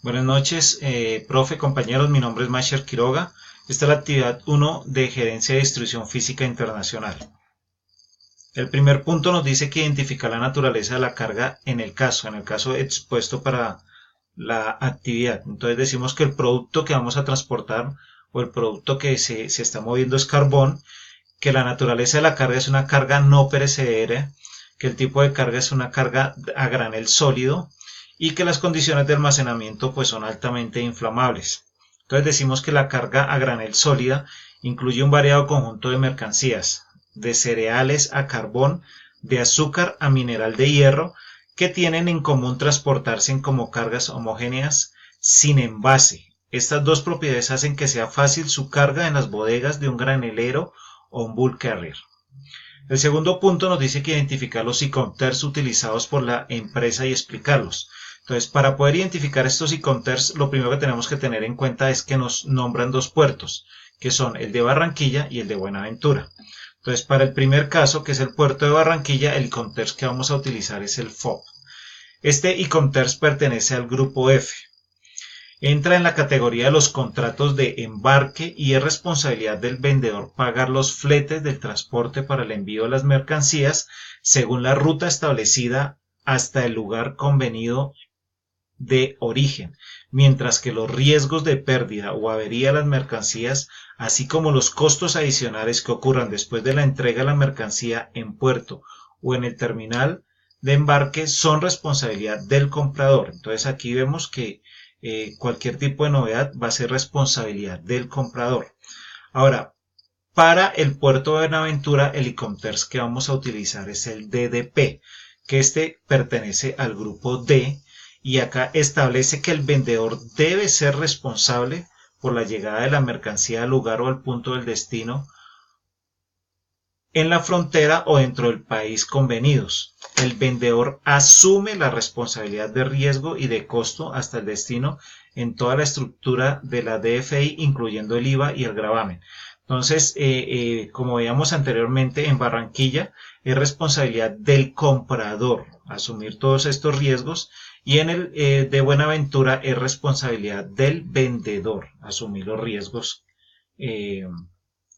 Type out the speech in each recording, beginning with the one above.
Buenas noches, profe, compañeros. Mi nombre es Masher Quiroga. Esta es la actividad 1 de Gerencia de Distribución Física Internacional. El primer punto nos dice que identificar la naturaleza de la carga en el caso expuesto para la actividad. Entonces decimos que el producto que vamos a transportar o el producto que se está moviendo es carbón, que la naturaleza de la carga es una carga no perecedera, que el tipo de carga es una carga a granel sólido y que las condiciones de almacenamiento pues son altamente inflamables. Entonces decimos que la carga a granel sólida incluye un variado conjunto de mercancías, de cereales a carbón, de azúcar a mineral de hierro, que tienen en común transportarse como cargas homogéneas sin envase. Estas dos propiedades hacen que sea fácil su carga en las bodegas de un granelero o un bulk carrier. El segundo punto nos dice que identificar los e-counters utilizados por la empresa y explicarlos. Entonces, para poder identificar estos e-counters, lo primero que tenemos que tener en cuenta es que nos nombran dos puertos, que son el de Barranquilla y el de Buenaventura. Entonces, para el primer caso, que es el puerto de Barranquilla, el e-counters que vamos a utilizar es el FOB. Este e-counters pertenece al grupo F. Entra en la categoría de los contratos de embarque y es responsabilidad del vendedor pagar los fletes del transporte para el envío de las mercancías según la ruta establecida hasta el lugar convenido de origen, mientras que los riesgos de pérdida o avería de las mercancías, así como los costos adicionales que ocurran después de la entrega de la mercancía en puerto o en el terminal de embarque, son responsabilidad del comprador. Entonces aquí vemos que cualquier tipo de novedad va a ser responsabilidad del comprador. Ahora, para el puerto de Buenaventura, el e-commerce que vamos a utilizar es el DDP, que este pertenece al grupo D, y acá establece que el vendedor debe ser responsable por la llegada de la mercancía al lugar o al punto del destino en la frontera o dentro del país convenidos. El vendedor asume la responsabilidad de riesgo y de costo hasta el destino en toda la estructura de la DFI, incluyendo el IVA y el gravamen. Entonces, como veíamos anteriormente, en Barranquilla es responsabilidad del comprador asumir todos estos riesgos, y en el de Buenaventura es responsabilidad del vendedor asumir los riesgos que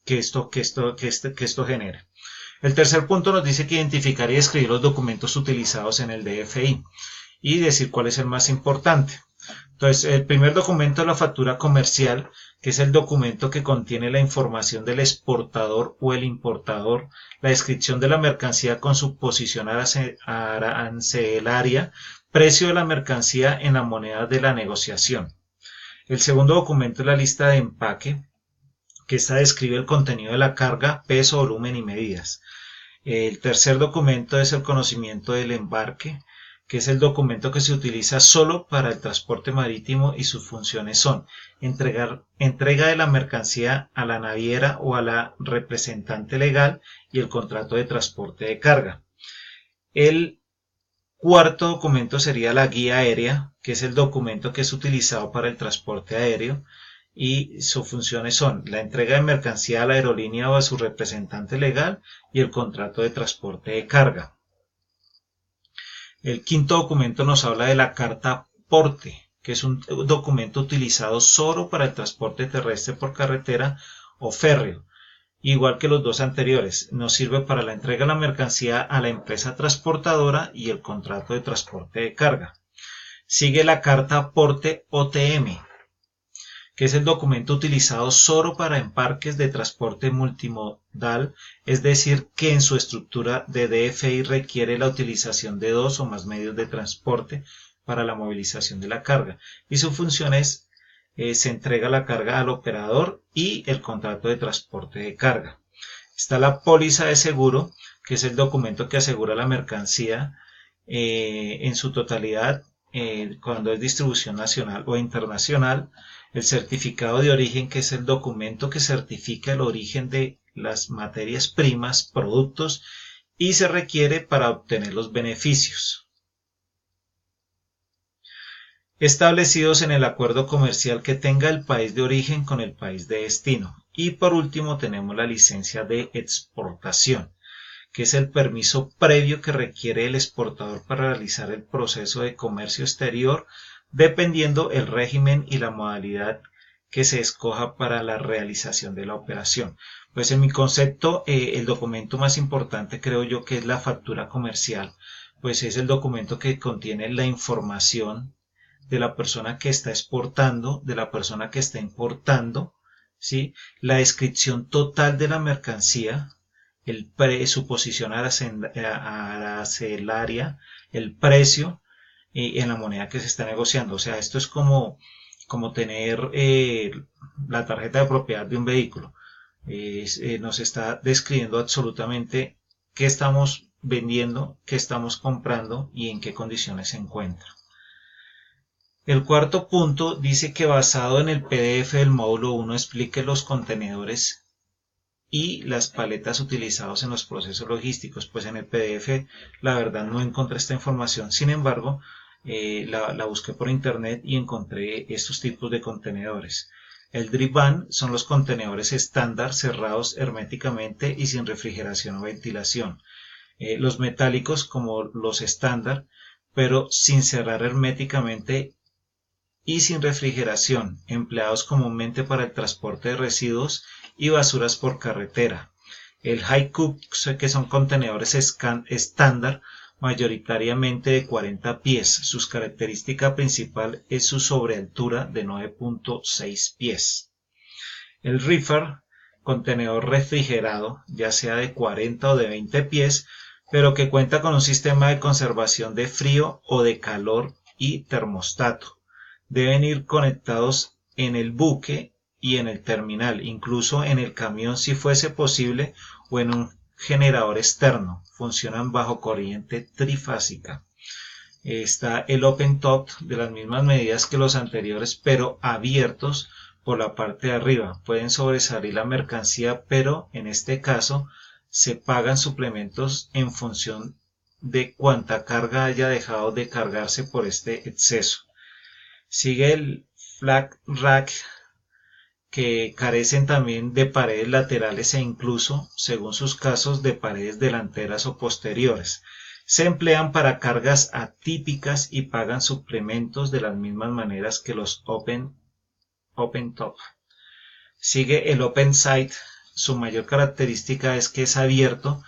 esto genera. El tercer punto nos dice que identificar y escribir los documentos utilizados en el DFI y decir cuál es el más importante. Entonces, el primer documento es la factura comercial, que es el documento que contiene la información del exportador o el importador, la descripción de la mercancía con su posición arancelaria, precio de la mercancía en la moneda de la negociación. El segundo documento es la lista de empaque, que esta describe el contenido de la carga, peso, volumen y medidas. El tercer documento es el conocimiento del embarque, que es el documento que se utiliza solo para el transporte marítimo y sus funciones son entrega de la mercancía a la naviera o a la representante legal y el contrato de transporte de carga. El cuarto documento sería la guía aérea, que es el documento que es utilizado para el transporte aéreo, y sus funciones son la entrega de mercancía a la aerolínea o a su representante legal y el contrato de transporte de carga. El quinto documento nos habla de la carta porte, que es un documento utilizado solo para el transporte terrestre por carretera o férreo. Igual que los dos anteriores, nos sirve para la entrega de la mercancía a la empresa transportadora y el contrato de transporte de carga. Sigue la carta porte OTM, que es el documento utilizado solo para embarques de transporte multimodal, es decir, que en su estructura de DFI requiere la utilización de dos o más medios de transporte para la movilización de la carga, y su función es se entrega la carga al operador y el contrato de transporte de carga. Está la póliza de seguro, que es el documento que asegura la mercancía en su totalidad cuando es distribución nacional o internacional. El certificado de origen, que es el documento que certifica el origen de las materias primas, productos, y se requiere para obtener los beneficios establecidos en el acuerdo comercial que tenga el país de origen con el país de destino. Y por último tenemos la licencia de exportación, que es el permiso previo que requiere el exportador para realizar el proceso de comercio exterior dependiendo el régimen y la modalidad que se escoja para la realización de la operación. Pues en mi concepto, el documento más importante creo yo que es la factura comercial, pues es el documento que contiene la información de la persona que está exportando, de la persona que está importando, ¿sí? La descripción total de la mercancía, su posición arancelaria, el precio y en la moneda que se está negociando. O sea, esto es como tener la tarjeta de propiedad de un vehículo. Nos está describiendo absolutamente qué estamos vendiendo, qué estamos comprando y en qué condiciones se encuentra. El cuarto punto dice que basado en el PDF del módulo 1 explique los contenedores y las paletas utilizados en los procesos logísticos. Pues en el PDF la verdad no encontré esta información, sin embargo la busqué por internet y encontré estos tipos de contenedores. El drip van son los contenedores estándar cerrados herméticamente y sin refrigeración o ventilación. Los metálicos como los estándar, pero sin cerrar herméticamente y sin refrigeración, empleados comúnmente para el transporte de residuos y basuras por carretera. El high cube, que son contenedores estándar, mayoritariamente de 40 pies. Su característica principal es su sobrealtura de 9.6 pies. El reefer, contenedor refrigerado, ya sea de 40 o de 20 pies, pero que cuenta con un sistema de conservación de frío o de calor y termostato. Deben ir conectados en el buque y en el terminal, incluso en el camión si fuese posible, o en un generador externo. Funcionan bajo corriente trifásica. Está el open top de las mismas medidas que los anteriores, pero abiertos por la parte de arriba. Pueden sobresalir la mercancía, pero en este caso se pagan suplementos en función de cuánta carga haya dejado de cargarse por este exceso. Sigue el flat rack, que carecen también de paredes laterales e incluso, según sus casos, de paredes delanteras o posteriores. Se emplean para cargas atípicas y pagan suplementos de las mismas maneras que los open top. Sigue el open side. Su mayor característica es que es abierto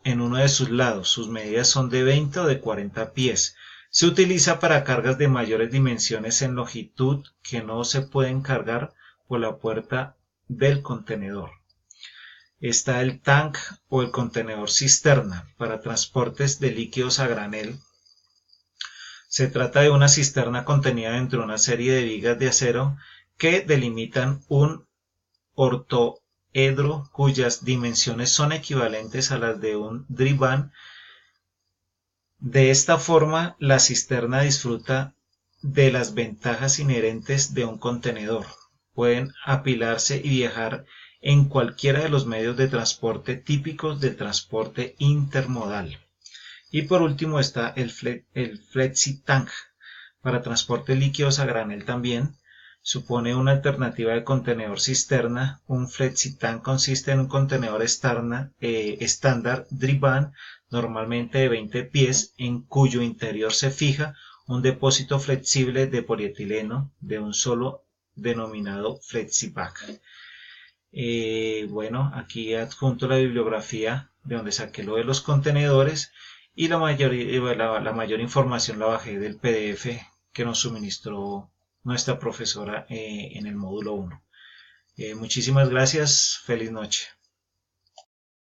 en uno de sus lados. Sus medidas son de 20 o de 40 pies. Se utiliza para cargas de mayores dimensiones en longitud que no se pueden cargar por la puerta del contenedor. Está el tank o el contenedor cisterna para transportes de líquidos a granel. Se trata de una cisterna contenida dentro de una serie de vigas de acero que delimitan un ortoedro cuyas dimensiones son equivalentes a las de un drip van. De esta forma, la cisterna disfruta de las ventajas inherentes de un contenedor. Pueden apilarse y viajar en cualquiera de los medios de transporte típicos del transporte intermodal. Y por último está el flexi tank para transporte líquidos a granel también. Supone una alternativa de contenedor cisterna. Un flexi tank consiste en un contenedor estándar drip van, normalmente de 20 pies, en cuyo interior se fija un depósito flexible de polietileno de un solo, denominado FlexiPack. Bueno, aquí adjunto la bibliografía de donde saqué lo de los contenedores y la mayor información la bajé del PDF que nos suministró nuestra profesora en el módulo 1. Muchísimas gracias, feliz noche.